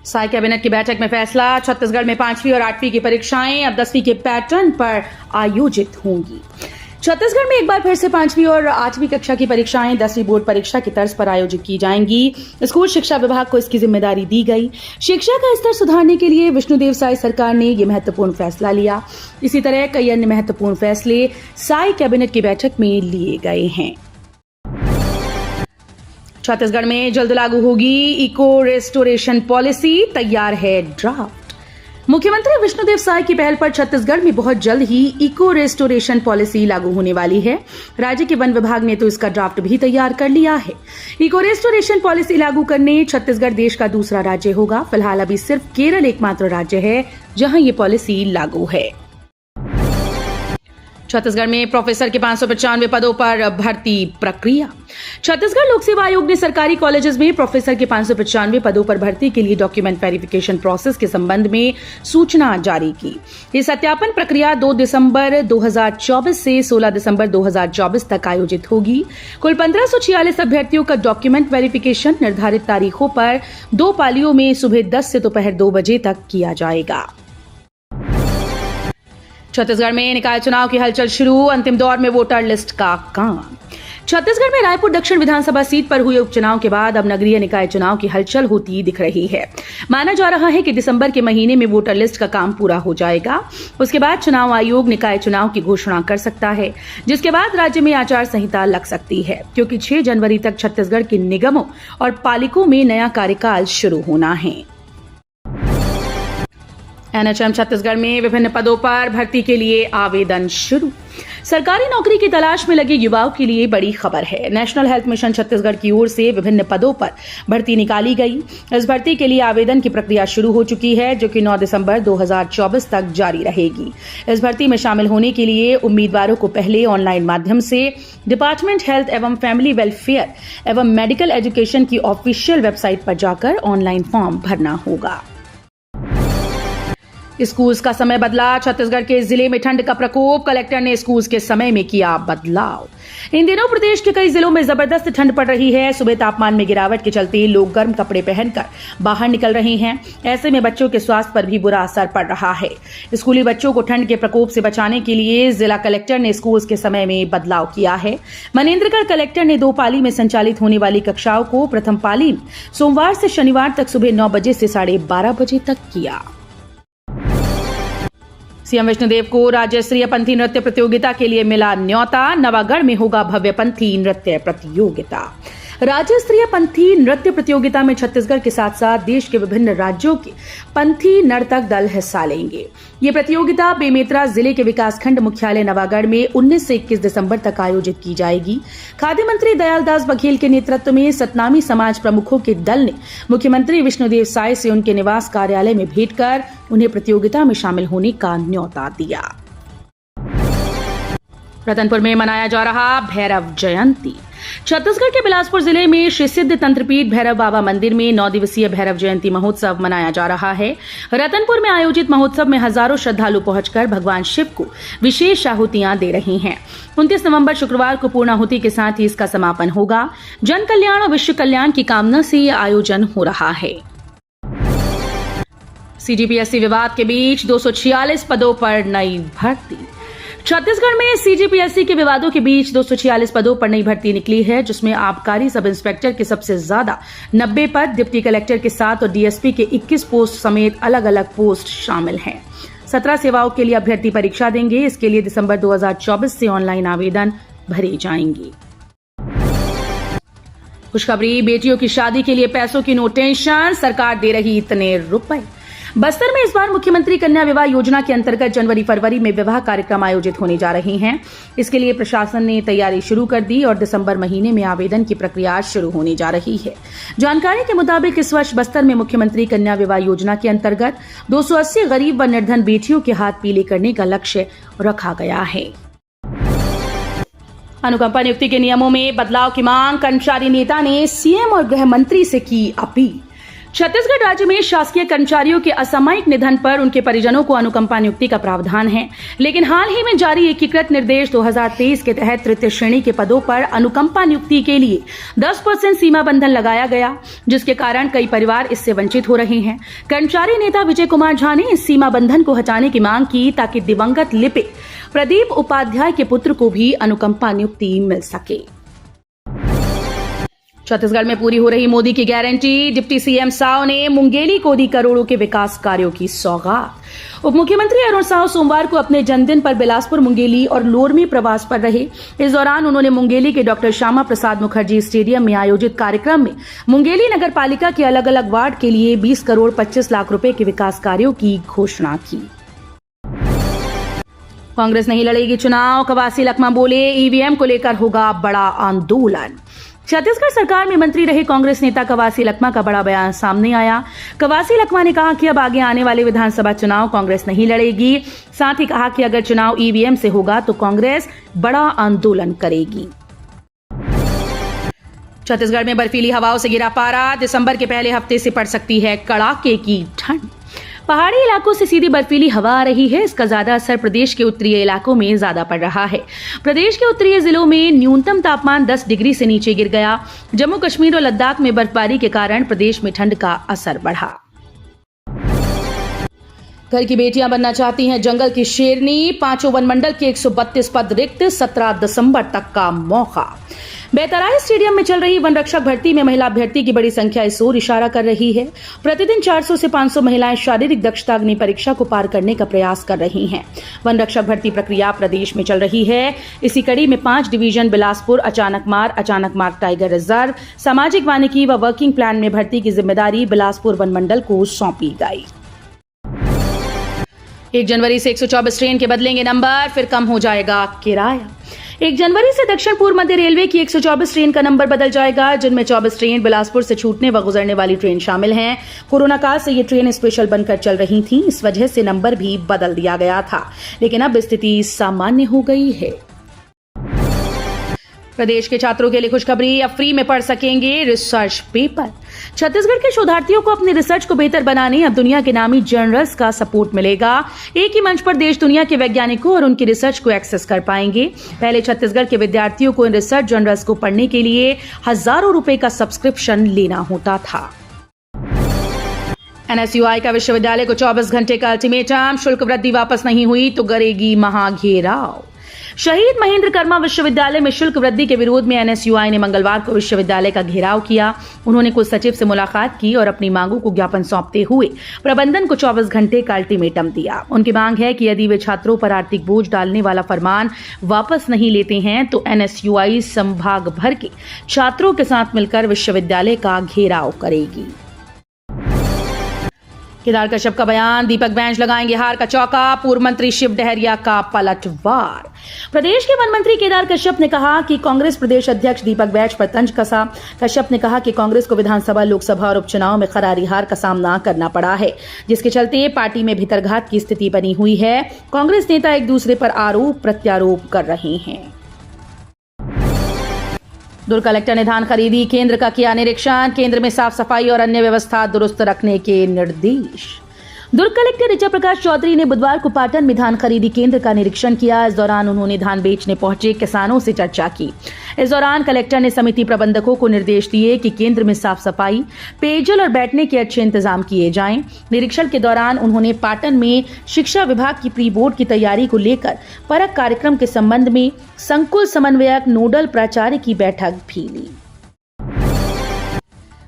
Sai cabinet की बैठक में फैसला, छत्तीसगढ़ में 5वीं और 8वीं की परीक्षाएं अब 10वीं के पैटर्न पर आयोजित होंगी। छत्तीसगढ़ में एक बार फिर से 5वीं और 8वीं कक्षा की परीक्षाएं 10वीं बोर्ड परीक्षा की तर्ज पर आयोजित की जाएंगी। स्कूल शिक्षा विभाग को इसकी जिम्मेदारी दी गई। शिक्षा का स्तर सुधारने के लिए विष्णुदेव साई सरकार ने यह महत्वपूर्ण फैसला लिया। इसी तरह कई अन्य महत्वपूर्ण फैसले साई कैबिनेट की बैठक में लिए गए हैं। छत्तीसगढ़ में जल्द लागू होगी इको रेस्टोरेशन पॉलिसी, तैयार है ड्राफ्ट। मुख्यमंत्री विष्णुदेव साई की पहल पर छत्तीसगढ़ में बहुत जल्द ही इको रेस्टोरेशन पॉलिसी लागू होने वाली है। राज्य के वन विभाग ने तो इसका ड्राफ्ट भी तैयार कर लिया है। इको रेस्टोरेशन पॉलिसी लागू करने छत्तीसगढ़ देश का दूसरा राज्य होगा। फिलहाल अभी सिर्फ केरल एकमात्र राज्य है जहां ये पॉलिसी लागू है। छत्तीसगढ़ में प्रोफेसर के 595 पदों पर भर्ती प्रक्रिया। छत्तीसगढ़ लोक सेवा आयोग ने सरकारी कॉलेजेस में प्रोफेसर के 595 पदों पर भर्ती के लिए डॉक्यूमेंट वेरिफिकेशन प्रोसेस के संबंध में सूचना जारी की। ये सत्यापन प्रक्रिया 2 दिसंबर 2024 से 16 दिसंबर 2024 तक आयोजित होगी। कुल 1546 अभ्यर्थियों का डॉक्यूमेंट वेरिफिकेशन निर्धारित तारीखों पर 2 पालियों में सुबह 10 से दोपहर 2 बजे तक किया जाएगा। छत्तीसगढ़ में निकाय चुनाव की हलचल शुरू, अंतिम दौर में वोटर लिस्ट का काम। छत्तीसगढ़ में रायपुर दक्षिण विधानसभा सीट पर हुए उपचुनाव के बाद अब नगरीय निकाय चुनाव की हलचल होती दिख रही है। माना जा रहा है कि दिसंबर के महीने में वोटर लिस्ट का काम पूरा हो जाएगा। उसके बाद चुनाव आयोग निकाय चुनाव की घोषणा कर सकता है, जिसके बाद राज्य में आचार संहिता लग सकती है, क्योंकि 6 जनवरी तक छत्तीसगढ़ के निगमों और पालिकों में नया कार्यकाल शुरू होना है। एनएचएम छत्तीसगढ़ में विभिन्न पदों पर भर्ती के लिए आवेदन शुरू। सरकारी नौकरी की तलाश में लगे युवाओं के लिए बड़ी खबर है। नेशनल हेल्थ मिशन छत्तीसगढ़ की ओर से विभिन्न पदों पर भर्ती निकाली गई। इस भर्ती के लिए आवेदन की प्रक्रिया शुरू हो चुकी है, जो कि 9 दिसंबर 2024 तक जारी रहेगी। इस भर्ती में शामिल होने के लिए उम्मीदवारों को पहले ऑनलाइन माध्यम से डिपार्टमेंट हेल्थ एवं फैमिली वेलफेयर एवं मेडिकल एजुकेशन की ऑफिशियल वेबसाइट पर जाकर ऑनलाइन फॉर्म भरना होगा। स्कूल्स का समय बदला, छत्तीसगढ़ के जिले में ठंड का प्रकोप, कलेक्टर ने स्कूल्स के समय में किया बदलाव। इन दिनों प्रदेश के कई जिलों में जबरदस्त ठंड पड़ रही है। सुबह तापमान में गिरावट के चलते लोग गर्म कपड़े पहनकर बाहर निकल रहे हैं। ऐसे में बच्चों के स्वास्थ्य पर भी बुरा असर पड़ रहा है। स्कूली बच्चों को ठंड के प्रकोप से बचाने के लिए जिला कलेक्टर ने स्कूल्स के समय में बदलाव किया है। मनेन्द्रगढ़ कलेक्टर ने 2 पाली में संचालित होने वाली कक्षाओं को प्रथम पाली में सोमवार से शनिवार तक सुबह 9 बजे से 12:30 बजे तक किया। सीएम विष्णुदेव को राज्य स्तरीय पंथी नृत्य प्रतियोगिता के लिए मिला न्योता। नवागढ़ में होगा भव्य पंथी नृत्य प्रतियोगिता। राज्य स्तरीय पंथी नृत्य प्रतियोगिता में छत्तीसगढ़ के साथ साथ देश के विभिन्न राज्यों के पंथी नर्तक दल हिस्सा लेंगे। ये प्रतियोगिता बेमेतरा जिले के विकासखंड मुख्यालय नवागढ़ में 19 से 21 दिसंबर तक आयोजित की जाएगी। खाद्य मंत्री दयालदास बघेल के नेतृत्व में सतनामी समाज प्रमुखों के दल ने मुख्यमंत्री विष्णुदेव साई से उनके निवास कार्यालय में भेंट कर उन्हें प्रतियोगिता में शामिल होने का न्योता दिया। रतनपुर में मनाया जा रहा भैरव जयंती। छत्तीसगढ़ के बिलासपुर जिले में श्री सिद्ध तंत्रपीठ भैरव बाबा मंदिर में 9 दिवसीय भैरव जयंती महोत्सव मनाया जा रहा है। रतनपुर में आयोजित महोत्सव में हजारों श्रद्धालु पहुंचकर भगवान शिव को विशेष आहुतियां दे रहे हैं। 29 नवंबर शुक्रवार को पूर्णाहुति के साथ ही इसका समापन होगा। जन कल्याण और विश्व कल्याण की कामना से यह आयोजन हो रहा है। सीजीपीएससी विवाद के बीच 246 पदों पर नई भर्ती। छत्तीसगढ़ में सीजीपीएससी के विवादों के बीच 246 पदों पर नई भर्ती निकली है, जिसमें आबकारी सब इंस्पेक्टर के सबसे ज्यादा 90 पद, डिप्टी कलेक्टर के 7 और डीएसपी के 21 पोस्ट समेत अलग अलग पोस्ट शामिल हैं। 17 सेवाओं के लिए अभ्यर्थी परीक्षा देंगे। इसके लिए दिसंबर 2024 से ऑनलाइन आवेदन भरे जाएंगे। खुशखबरी, बेटियों की शादी के लिए पैसों की नो टेंशन, सरकार दे रही इतने रुपए। बस्तर में इस बार मुख्यमंत्री कन्या विवाह योजना के अंतर्गत जनवरी-फरवरी में विवाह कार्यक्रम आयोजित होने जा रहे हैं। इसके लिए प्रशासन ने तैयारी शुरू कर दी और दिसंबर महीने में आवेदन की प्रक्रिया शुरू होने जा रही है। जानकारी के मुताबिक इस वर्ष बस्तर में मुख्यमंत्री कन्या विवाह योजना के अंतर्गत 280 गरीब व निर्धन बेटियों के हाथ पीले करने का लक्ष्य रखा गया है। अनुकंपा नियुक्ति के नियमों में बदलाव की मांग, कर्मचारी नेता ने सीएम और गृह मंत्री से की अपील। छत्तीसगढ़ राज्य में शासकीय कर्मचारियों के असामयिक निधन पर उनके परिजनों को अनुकंपा नियुक्ति का प्रावधान है, लेकिन हाल ही में जारी एकीकृत निर्देश 2023 के तहत तृतीय श्रेणी के पदों पर अनुकंपा नियुक्ति के लिए 10% सीमा बंधन लगाया गया, जिसके कारण कई परिवार इससे वंचित हो रहे हैं। कर्मचारी नेता विजय कुमार झा ने इस सीमा बंधन को हटाने की मांग की ताकि दिवंगत लिपिक प्रदीप उपाध्याय के पुत्र को भी अनुकंपा नियुक्ति मिल सके। छत्तीसगढ़ में पूरी हो रही मोदी की गारंटी, डिप्टी सीएम साव ने मुंगेली को दी करोड़ों के विकास कार्यों की सौगात। उप मुख्यमंत्री अरुण साव सोमवार को अपने जन्मदिन पर बिलासपुर, मुंगेली और लोरमी प्रवास पर रहे। इस दौरान उन्होंने मुंगेली के डॉक्टर श्यामा प्रसाद मुखर्जी स्टेडियम में आयोजित कार्यक्रम में मुंगेली नगर पालिका के अलग अलग वार्ड के लिए 20 करोड़ 25 लाख रुपए के विकास कार्यों की घोषणा की। कांग्रेस नहीं लड़ेगी चुनाव, कवासी लखमा बोले, ईवीएम को लेकर होगा बड़ा आंदोलन। छत्तीसगढ़ सरकार में मंत्री रहे कांग्रेस नेता कवासी लखमा का बड़ा बयान सामने आया। कवासी लखमा ने कहा कि अब आगे आने वाले विधानसभा चुनाव कांग्रेस नहीं लड़ेगी। साथ ही कहा कि अगर चुनाव ईवीएम से होगा तो कांग्रेस बड़ा आंदोलन करेगी। छत्तीसगढ़ में बर्फीली हवाओं से गिरा पारा, दिसंबर के पहले हफ्ते से पड़ सकती है कड़ाके की ठंड। पहाड़ी इलाकों से सीधी बर्फीली हवा आ रही है। इसका ज्यादा असर प्रदेश के उत्तरी इलाकों में ज्यादा पड़ रहा है। प्रदेश के उत्तरी जिलों में न्यूनतम तापमान 10 डिग्री से नीचे गिर गया। जम्मू कश्मीर और लद्दाख में बर्फबारी के कारण प्रदेश में ठंड का असर बढ़ा। घर की बेटियां बनना चाहती हैं जंगल की शेरनी, पांचों वनमंडल के 132 पद रिक्त, 17 दिसंबर तक का मौका। बेतराई स्टेडियम में चल रही वन रक्षक भर्ती में महिला अभ्यर्थी की बड़ी संख्या इस ओर इशारा कर रही है। प्रतिदिन 400 से 500 महिलाएं शारीरिक दक्षता अग्नि परीक्षा को पार करने का प्रयास कर रही हैं। वन रक्षक भर्ती प्रक्रिया प्रदेश में चल रही है। इसी कड़ी में 5 डिवीजन बिलासपुर, अचानक मार्ग टाइगर रिजर्व, सामाजिक वानिकी व वर्किंग प्लान में भर्ती की जिम्मेदारी बिलासपुर वन मंडल को सौंपी गई। 1 जनवरी से 124 ट्रेन के बदलेंगे नंबर, फिर कम हो जाएगा किराया। 1 जनवरी से दक्षिण पूर्व मध्य रेलवे की 124 ट्रेन का नंबर बदल जाएगा, जिनमें 24 ट्रेन बिलासपुर से छूटने व गुजरने वाली ट्रेन शामिल हैं। कोरोना काल से ये ट्रेन स्पेशल बनकर चल रही थी, इस वजह से नंबर भी बदल दिया गया था, लेकिन अब स्थिति सामान्य हो गई है। प्रदेश के छात्रों के लिए खुशखबरी, अब फ्री में पढ़ सकेंगे रिसर्च पेपर। छत्तीसगढ़ के शोधार्थियों को अपनी रिसर्च को बेहतर बनाने अब दुनिया के नामी जर्नल्स का सपोर्ट मिलेगा। एक ही मंच पर देश दुनिया के वैज्ञानिकों और उनकी रिसर्च को एक्सेस कर पाएंगे। पहले छत्तीसगढ़ के विद्यार्थियों को इन रिसर्च जर्नल्स को पढ़ने के लिए हजारों रुपए का सब्सक्रिप्शन लेना होता था। एनएसयूआई का विश्वविद्यालय को 24 घंटे का अल्टीमेटम, शुल्क वृद्धि वापस नहीं हुई तो करेगी महाघेराव। शहीद महेंद्र कर्मा विश्वविद्यालय में शुल्क वृद्धि के विरोध में एनएसयूआई ने मंगलवार को विश्वविद्यालय का घेराव किया। उन्होंने कुल सचिव से मुलाकात की और अपनी मांगों को ज्ञापन सौंपते हुए प्रबंधन को 24 घंटे का अल्टीमेटम दिया। उनकी मांग है कि यदि वे छात्रों पर आर्थिक बोझ डालने वाला फरमान वापस नहीं लेते हैं तो एनएसयूआई संभाग भर के छात्रों के साथ मिलकर विश्वविद्यालय का घेराव करेगी। केदार कश्यप का बयान, दीपक बेंच लगाएंगे हार का चौका, पूर्व मंत्री शिव डहरिया का पलटवार। प्रदेश के वन मंत्री केदार कश्यप ने कहा कि कांग्रेस प्रदेश अध्यक्ष दीपक बेंच पर तंज कसा। कश्यप ने कहा कि कांग्रेस को विधानसभा, लोकसभा और उपचुनाव में करारी हार का सामना करना पड़ा है, जिसके चलते पार्टी में भीतरघात की स्थिति बनी हुई है। कांग्रेस नेता एक दूसरे पर आरोप प्रत्यारोप कर रहे हैं। दुर्ग कलेक्टर ने धान खरीदी केंद्र का किया निरीक्षण, केंद्र में साफ सफाई और अन्य व्यवस्था दुरुस्त रखने के निर्देश। दुर्ग कलेक्टर ऋचा प्रकाश चौधरी ने बुधवार को पाटन में धान खरीदी केंद्र का निरीक्षण किया। इस दौरान उन्होंने धान बेचने पहुंचे किसानों से चर्चा की। इस दौरान कलेक्टर ने समिति प्रबंधकों को निर्देश दिए कि केंद्र में साफ सफाई, पेयजल और बैठने के अच्छे इंतजाम किए जाएं। निरीक्षण के दौरान उन्होंने पाटन में शिक्षा विभाग की प्री बोर्ड की तैयारी को लेकर परख कार्यक्रम के संबंध में संकुल समन्वयक नोडल प्राचार्य की बैठक भी ली।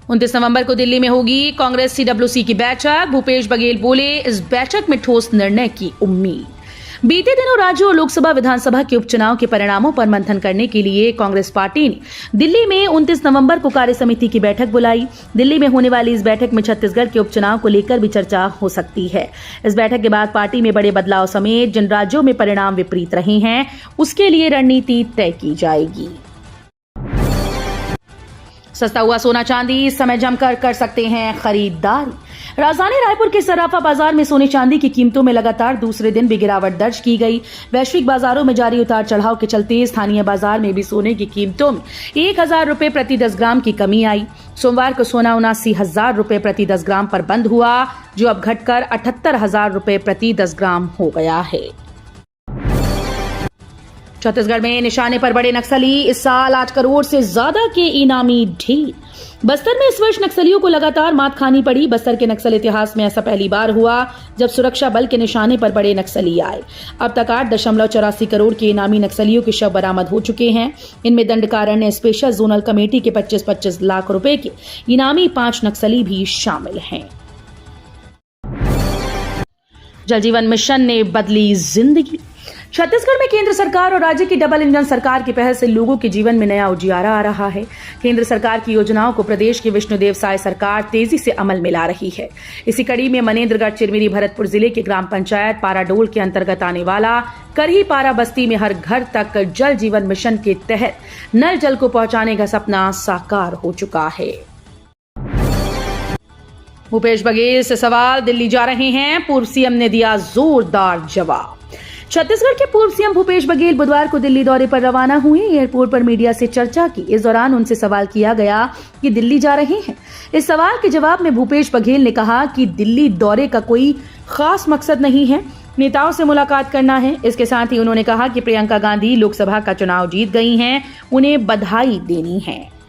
29 नवंबर को दिल्ली में होगी कांग्रेस सीडब्ल्यूसी की बैठक। भूपेश बघेल बोले, इस बैठक में ठोस निर्णय की उम्मीद। बीते दिनों राज्य और लोकसभा विधानसभा के उपचुनाव के परिणामों पर मंथन करने के लिए कांग्रेस पार्टी ने दिल्ली में 29 नवंबर को कार्य समिति की बैठक बुलाई। दिल्ली में होने वाली इस बैठक में छत्तीसगढ़ के उपचुनाव को लेकर भी चर्चा हो सकती है। इस बैठक के बाद पार्टी में बड़े बदलाव समेत जिन राज्यों में परिणाम विपरीत रहे हैं उसके लिए रणनीति तय की जाएगी। सस्ता हुआ सोना चांदी, इस समय जमकर कर सकते हैं खरीदारी। राजधानी रायपुर के सराफा बाजार में सोने चांदी की कीमतों में लगातार दूसरे दिन भी गिरावट दर्ज की गई। वैश्विक बाजारों में जारी उतार चढ़ाव के चलते स्थानीय बाजार में भी सोने की कीमतों में 1,000 रुपए प्रति 10 ग्राम की कमी आई। सोमवार को सोना 79,000 रुपए प्रति 10 ग्राम पर बंद हुआ, जो अब घटकर 78,000 रुपए प्रति 10 ग्राम हो गया है। छत्तीसगढ़ में निशाने पर बड़े नक्सली, इस साल 8 करोड़ से ज्यादा के इनामी ढेर। बस्तर में इस वर्ष नक्सलियों को लगातार मात खानी पड़ी। बस्तर के नक्सल इतिहास में ऐसा पहली बार हुआ जब सुरक्षा बल के निशाने पर बड़े नक्सली आए। अब तक 8.84 करोड़ के इनामी नक्सलियों के शव बरामद हो चुके हैं। इनमें दंडकारण्य स्पेशल जोनल कमेटी के 25-25 लाख रुपए के इनामी 5 नक्सली भी शामिल हैं। जल जीवन मिशन ने बदली जिंदगी। छत्तीसगढ़ में केंद्र सरकार और राज्य की डबल इंजन सरकार की पहल से लोगों के जीवन में नया उजियारा आ रहा है। केंद्र सरकार की योजनाओं को प्रदेश की विष्णुदेव साय सरकार तेजी से अमल में ला रही है। इसी कड़ी में मनेन्द्रगढ़ चिरमिरी भरतपुर जिले के ग्राम पंचायत पाराडोल के अंतर्गत आने वाला करही पारा बस्ती में हर घर तक जल जीवन मिशन के तहत नल जल को पहुंचाने का सपना साकार हो चुका है। भूपेश बघेल से सवाल दिल्ली जा रहे हैं, पूर्व सीएम ने दिया जोरदार जवाब। छत्तीसगढ़ के पूर्व सीएम भूपेश बघेल बुधवार को दिल्ली दौरे पर रवाना हुए। एयरपोर्ट पर मीडिया से चर्चा की। इस दौरान उनसे सवाल किया गया कि दिल्ली जा रहे हैं। इस सवाल के जवाब में भूपेश बघेल ने कहा कि दिल्ली दौरे का कोई खास मकसद नहीं है, नेताओं से मुलाकात करना है। इसके साथ ही उन्होंने कहा कि प्रियंका गांधी लोकसभा का चुनाव जीत गई हैं, उन्हें बधाई देनी है।